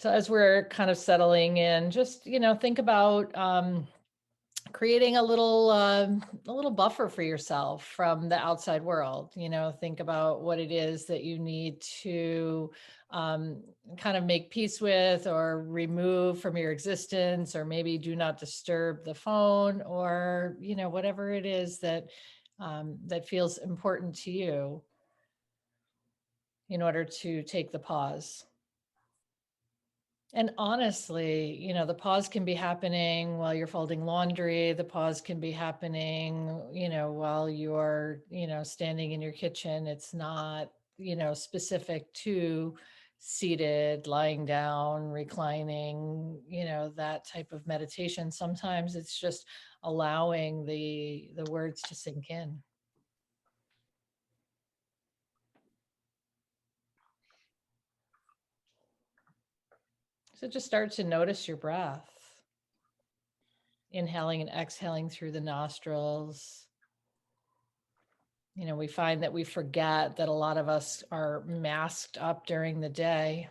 So as we're kind of settling in, just, think about creating a little buffer for yourself from the outside world. Think about what it is that you need to um, kind of make peace with or remove from your existence, or maybe do not disturb the phone, or whatever it is that that feels important to you, in order to take the pause. And honestly, the pause can be happening while you're folding laundry. The pause can be happening, while you're, standing in your kitchen. It's not, specific to seated, lying down, reclining, that type of meditation. Sometimes it's just allowing the words to sink in. So just start to notice your breath. Inhaling and exhaling through the nostrils. We find that we forget that a lot of us are masked up during the day.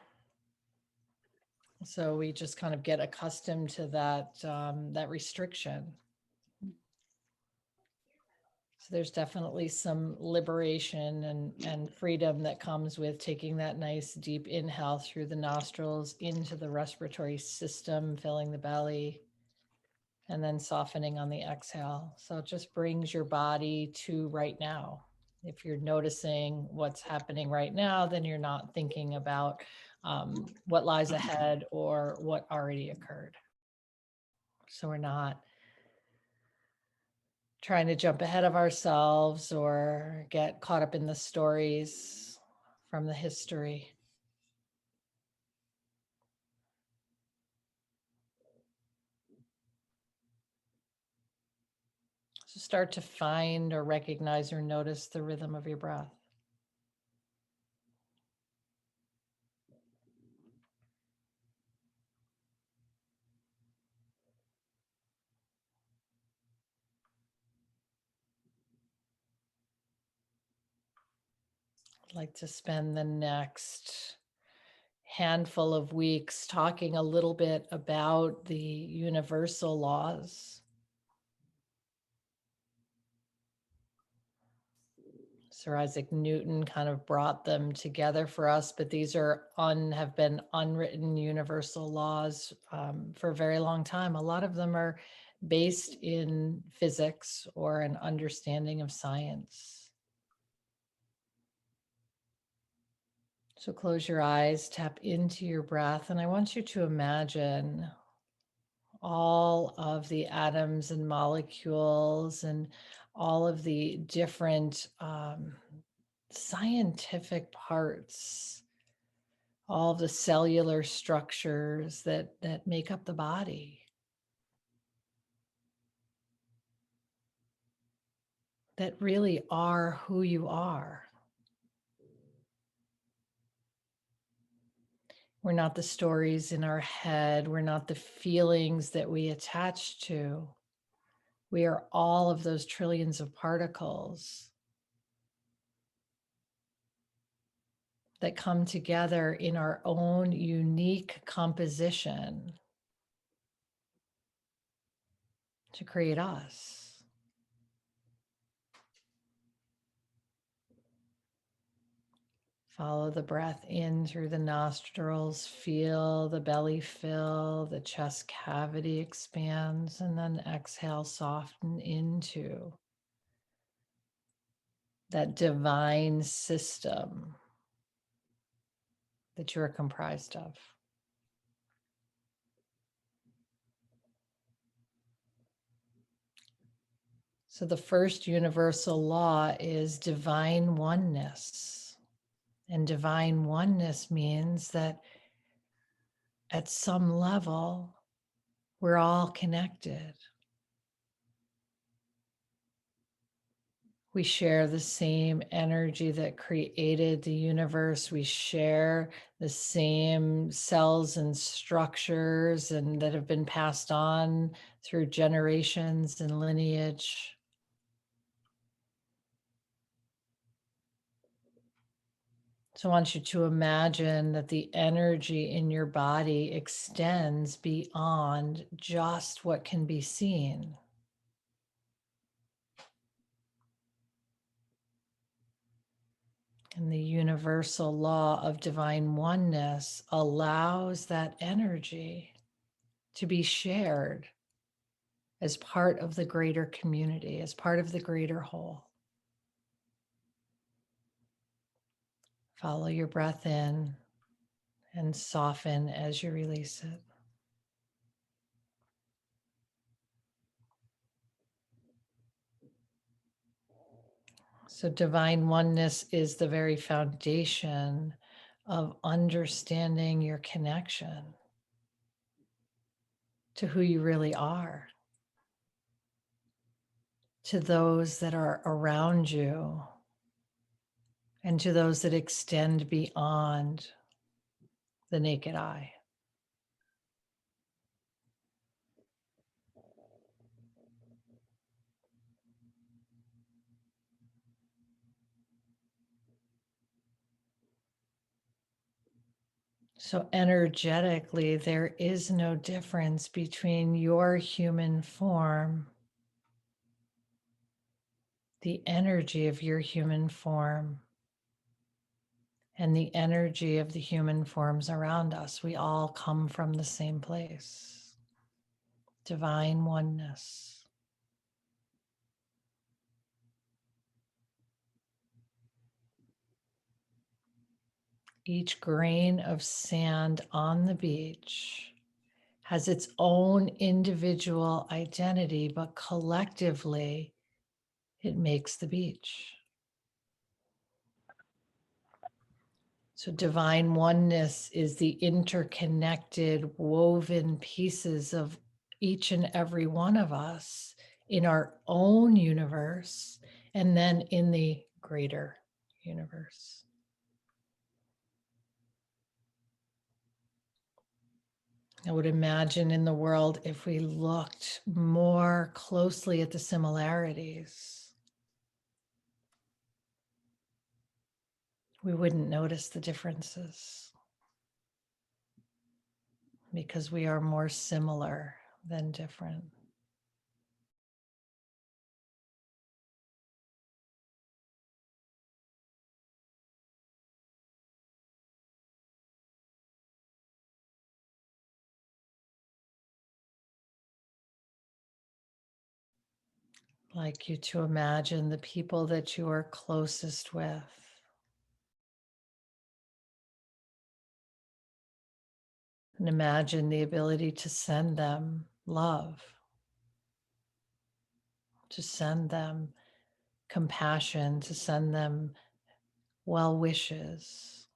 So we just kind of get accustomed to that restriction. So there's definitely some liberation and freedom that comes with taking that nice deep inhale through the nostrils into the respiratory system, filling the belly, and then softening on the exhale. So it just brings your body to right now. If you're noticing what's happening right now, then you're not thinking about what lies ahead or what already occurred. So we're not trying to jump ahead of ourselves or get caught up in the stories from the history. So start to find or recognize or notice the rhythm of your breath. I'd like to spend the next handful of weeks talking a little bit about the universal laws. Sir Isaac Newton kind of brought them together for us, but these have been unwritten universal laws for a very long time. A lot of them are based in physics or an understanding of science. So close your eyes, tap into your breath, and I want you to imagine all of the atoms and molecules and all of the different scientific parts, all of the cellular structures that make up the body, that really are who you are. We're not the stories in our head. We're not the feelings that we attach to. We are all of those trillions of particles that come together in our own unique composition to create us. Follow the breath in through the nostrils, feel the belly fill, the chest cavity expands, and then exhale, soften into that divine system that you are comprised of. So the first universal law is divine oneness. And divine oneness means that at some level, we're all connected. We share the same energy that created the universe. We share the same cells and structures and that have been passed on through generations and lineage. So I want you to imagine that the energy in your body extends beyond just what can be seen. And the universal law of divine oneness allows that energy to be shared as part of the greater community, as part of the greater whole. Follow your breath in and soften as you release it. So, divine oneness is the very foundation of understanding your connection to who you really are, to those that are around you, and to those that extend beyond the naked eye. So, energetically, there is no difference between your human form, the energy of your human form, and the energy of the human forms around us. We all come from the same place, divine oneness. Each grain of sand on the beach has its own individual identity, but collectively, it makes the beach. So, divine oneness is the interconnected, woven pieces of each and every one of us in our own universe and then in the greater universe. I would imagine in the world, if we looked more closely at the similarities, we wouldn't notice the differences because we are more similar than different. I'd like you to imagine the people that you are closest with. And imagine the ability to send them love, to send them compassion, to send them well wishes.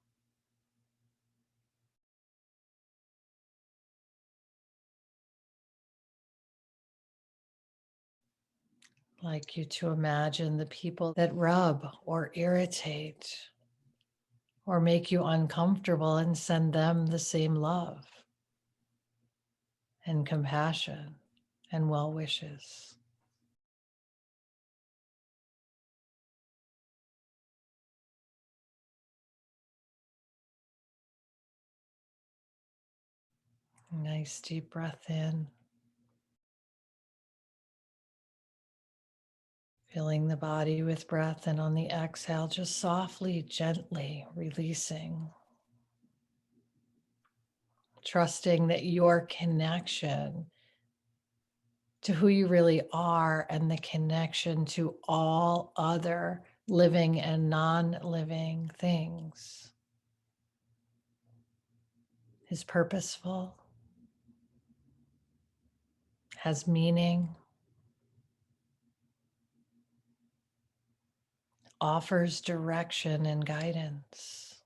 I'd like you to imagine the people that rub or irritate or make you uncomfortable and send them the same love and compassion and well wishes. Nice deep breath in. Filling the body with breath, and on the exhale, just softly, gently releasing. Trusting that your connection to who you really are and the connection to all other living and non living things is purposeful, has meaning, offers direction and guidance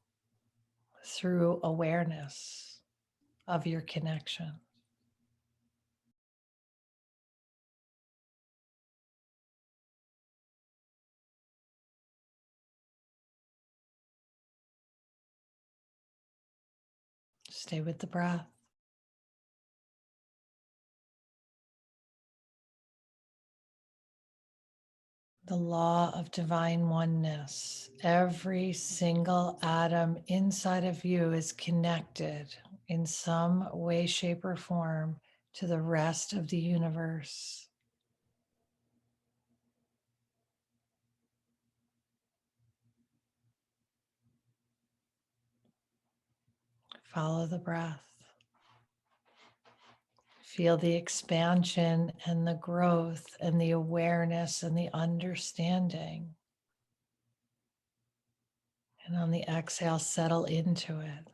through awareness of your connection. Stay with the breath. the law of divine oneness. Every single atom inside of you is connected in some way, shape, or form to the rest of the universe. Follow the breath. Feel the expansion and the growth and the awareness and the understanding. And on the exhale, settle into it.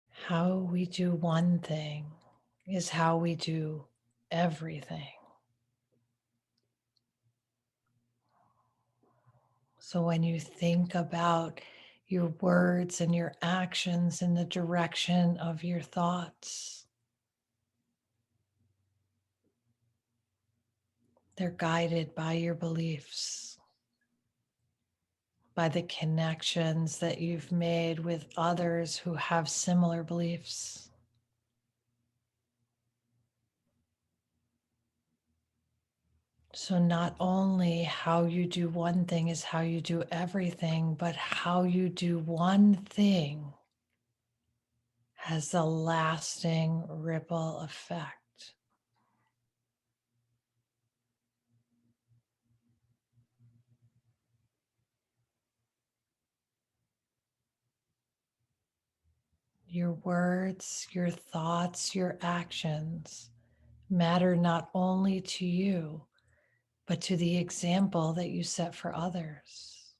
How we do one thing is how we do everything. So when you think about your words and your actions in the direction of your thoughts, they're guided by your beliefs, by the connections that you've made with others who have similar beliefs. So not only how you do one thing is how you do everything, but how you do one thing has a lasting ripple effect. Your words, your thoughts, your actions matter not only to you, but to the example that you set for others.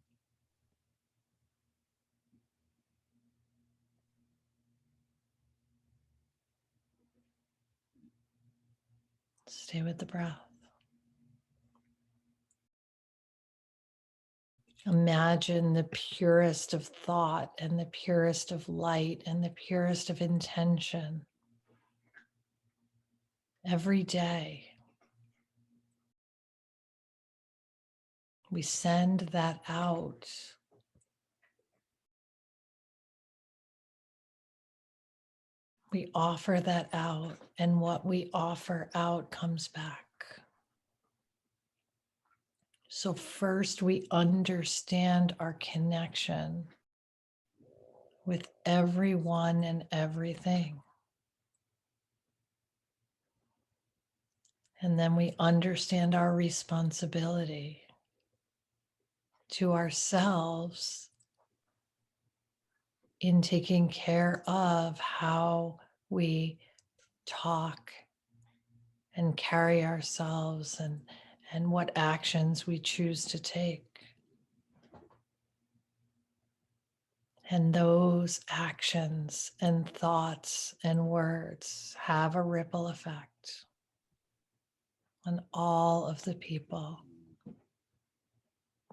Stay with the breath. Imagine the purest of thought and the purest of light and the purest of intention every day. We send that out. We offer that out, and what we offer out comes back. So, first, we understand our connection with everyone and everything. And then we understand our responsibility to ourselves in taking care of how we talk and carry ourselves and what actions we choose to take. And those actions and thoughts and words have a ripple effect on all of the people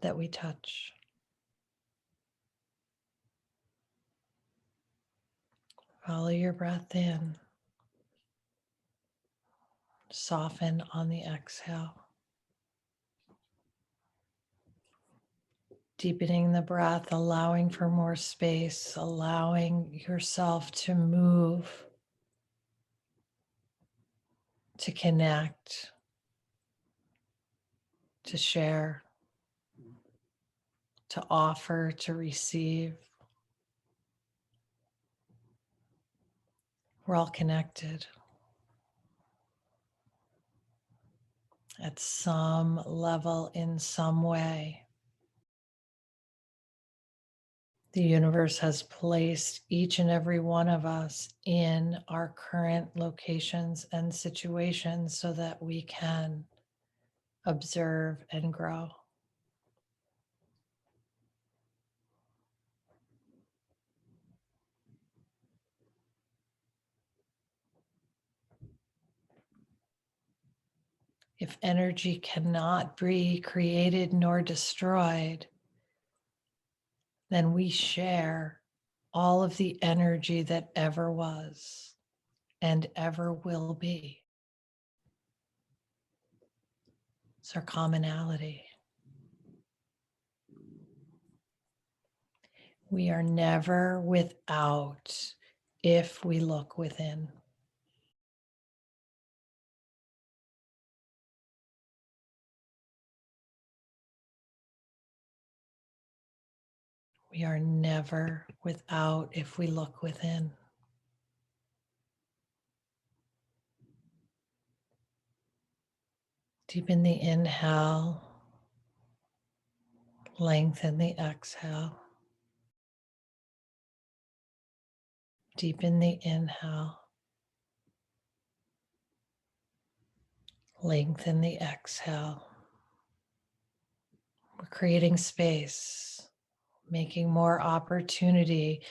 that we touch. Follow your breath in. Soften on the exhale. Deepening the breath, allowing for more space, allowing yourself to move, to connect, to share, to offer, to receive. We're all connected at some level, in some way. The universe has placed each and every one of us in our current locations and situations so that we can observe and grow. If energy cannot be created nor destroyed, then we share all of the energy that ever was and ever will be. It's our commonality. We are never without if we look within. We are never without if we look within. Deepen the inhale, lengthen the exhale. Deepen the inhale, lengthen the exhale. We're creating space, making more opportunity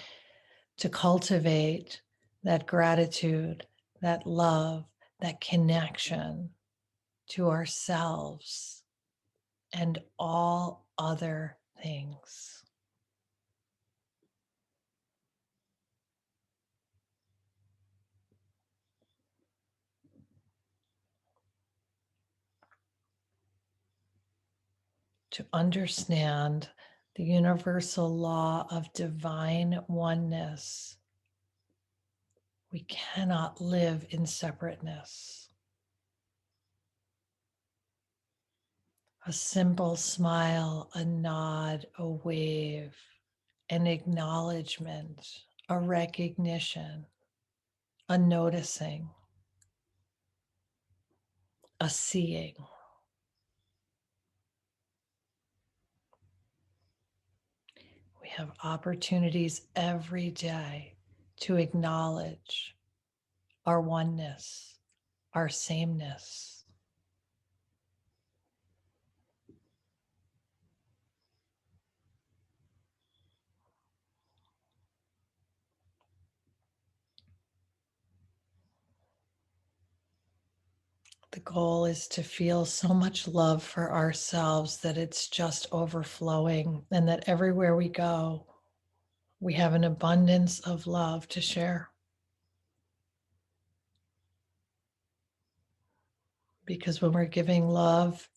to cultivate that gratitude, that love, that connection to ourselves and all other things. To understand the universal law of divine oneness, we cannot live in separateness. A simple smile, a nod, a wave, an acknowledgement, a recognition, a noticing, a seeing. We have opportunities every day to acknowledge our oneness, our sameness. The goal is to feel so much love for ourselves that it's just overflowing, and that everywhere we go, we have an abundance of love to share. Because when we're giving love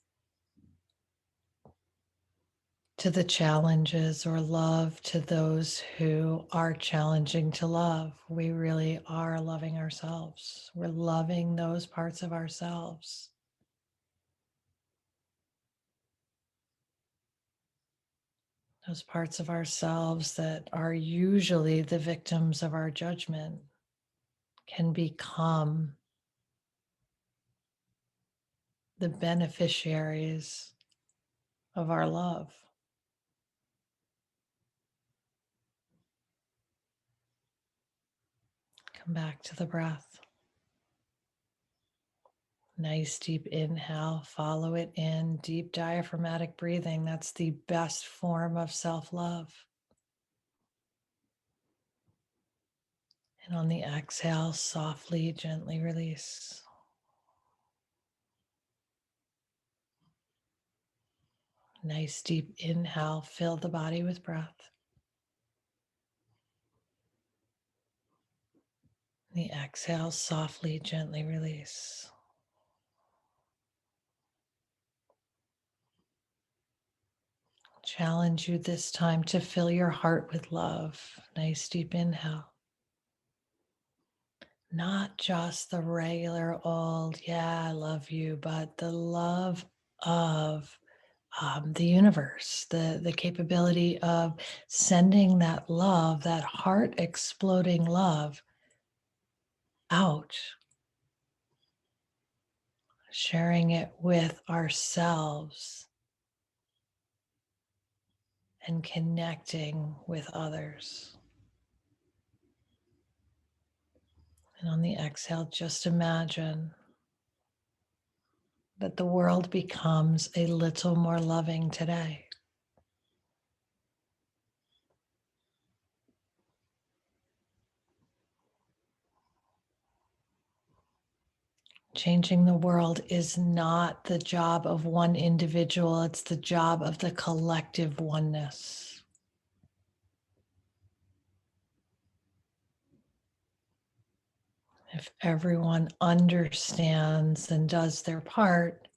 to the challenges or love to those who are challenging to love, we really are loving ourselves. We're loving those parts of ourselves. Those parts of ourselves that are usually the victims of our judgment can become the beneficiaries of our love. Come back to the breath. Nice deep inhale, follow it in, deep diaphragmatic breathing. That's the best form of self-love. And on the exhale, softly, gently release. Nice deep inhale, fill the body with breath. The exhale, softly, gently release. Challenge you this time to fill your heart with love. Nice deep inhale. Not just the regular old, yeah, I love you, but the love of the universe, the capability of sending that love, that heart exploding love out, sharing it with ourselves and connecting with others. And on the exhale, just imagine that the world becomes a little more loving today. Changing the world is not the job of one individual, it's the job of the collective oneness. If everyone understands and does their part,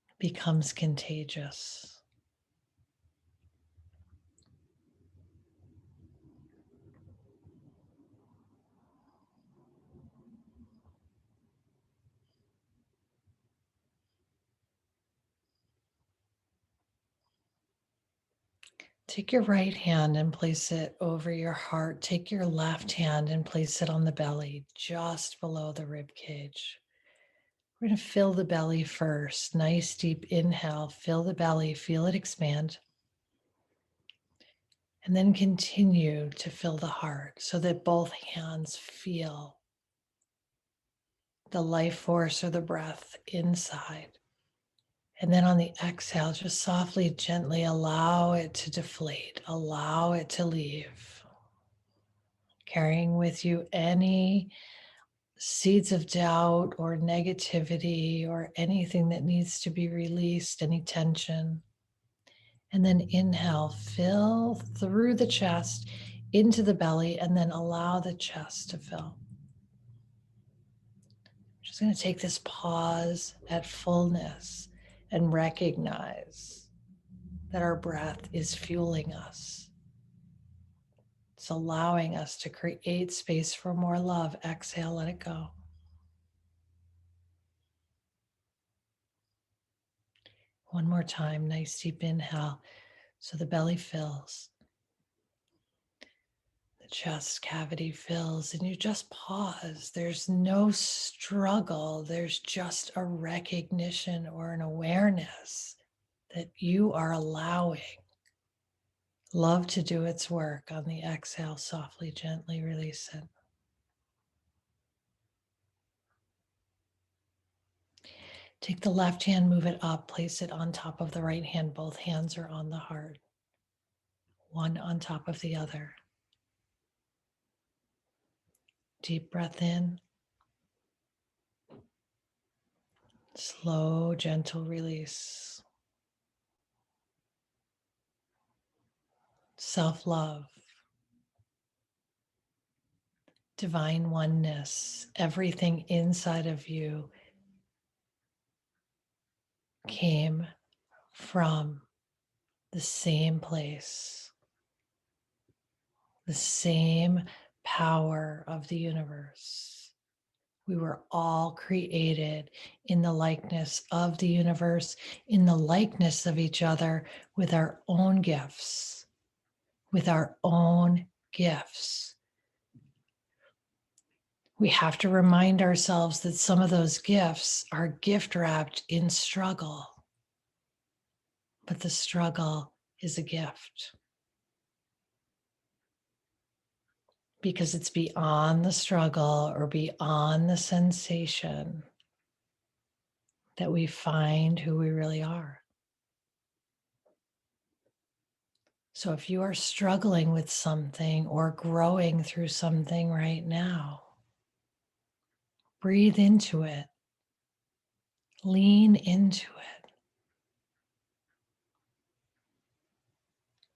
it becomes contagious. Take your right hand and place it over your heart. Take your left hand and place it on the belly, just below the rib cage. We're going to fill the belly first. Nice deep inhale. Fill the belly. Feel it expand. And then continue to fill the heart so that both hands feel the life force or the breath inside. And then on the exhale, just softly, gently allow it to deflate, allow it to leave. Carrying with you any seeds of doubt or negativity or anything that needs to be released, any tension. And then inhale, fill through the chest into the belly, and then allow the chest to fill. Just going to take this pause at fullness and recognize that our breath is fueling us. It's allowing us to create space for more love. Exhale, let it go. One more time, nice deep inhale. So the belly fills, the chest cavity fills, and you just pause. There's no struggle. There's just a recognition or an awareness that you are allowing love to do its work. On the exhale, softly, gently release it. Take the left hand, move it up, place it on top of the right hand. Both hands are on the heart, one on top of the other. Deep breath in. Slow, gentle release. Self-love. Divine oneness. Everything inside of you came from the same place, the same power of the universe. We were all created in the likeness of the universe, in the likeness of each other, with our own gifts, with our own gifts. We have to remind ourselves that some of those gifts are gift wrapped in struggle, but the struggle is a gift because it's beyond the struggle or beyond the sensation that we find who we really are. So if you are struggling with something or growing through something right now, breathe into it, lean into it.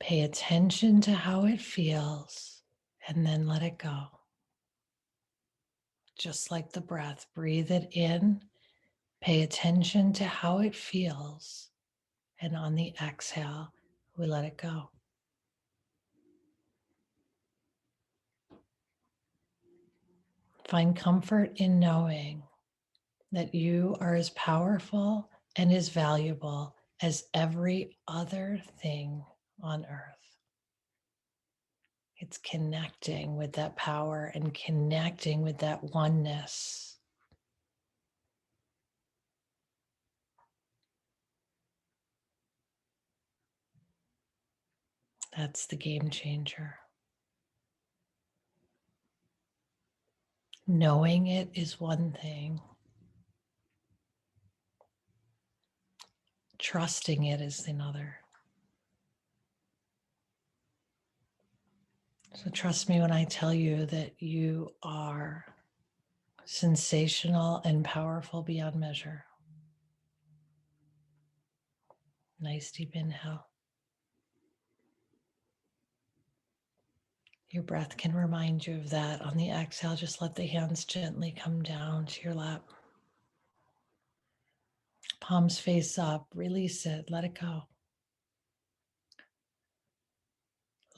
Pay attention to how it feels and then let it go. Just like the breath, breathe it in, pay attention to how it feels, and on the exhale, we let it go. Find comfort in knowing that you are as powerful and as valuable as every other thing on earth. It's connecting with that power and connecting with that oneness. That's the game changer. Knowing it is one thing. Trusting it is another. So trust me when I tell you that you are sensational and powerful beyond measure. Nice deep inhale. Your breath can remind you of that. On the exhale, just let the hands gently come down to your lap. Palms face up, release it, let it go.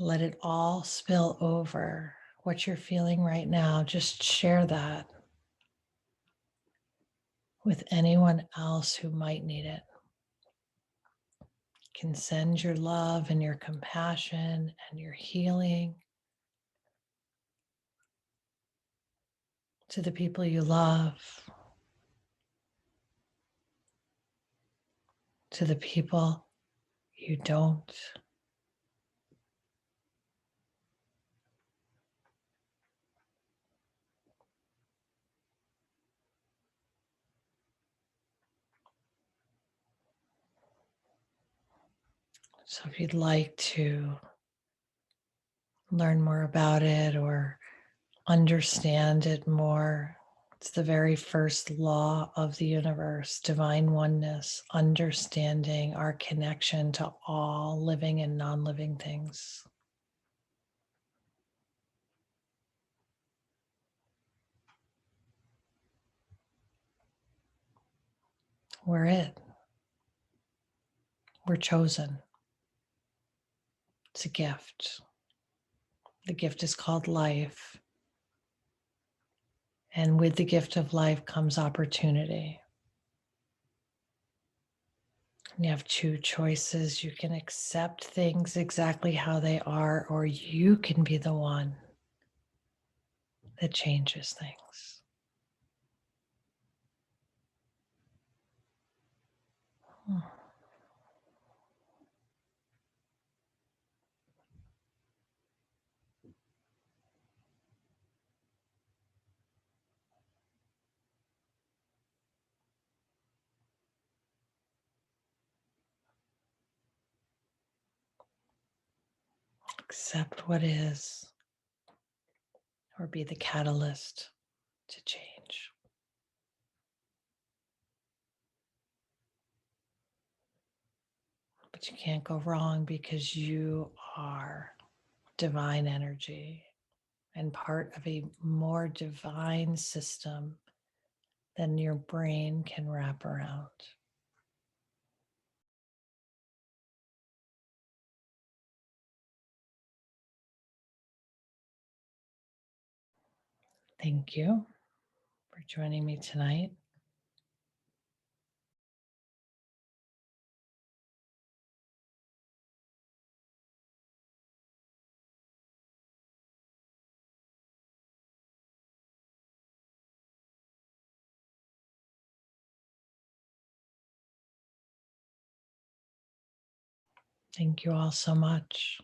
Let it all spill over. What you're feeling right now, just share that with anyone else who might need it. can send your love and your compassion and your healing to the people you love, to the people you don't. So if you'd like to learn more about it or understand it more, it's the very first law of the universe, divine oneness, understanding our connection to all living and non-living things. We're it. We're chosen. It's a gift. The gift is called life. And with the gift of life comes opportunity. And you have two choices. You can accept things exactly how they are, or you can be the one that changes things. Accept what is, or be the catalyst to change. But you can't go wrong because you are divine energy and part of a more divine system than your brain can wrap around. Thank you for joining me tonight. Thank you all so much.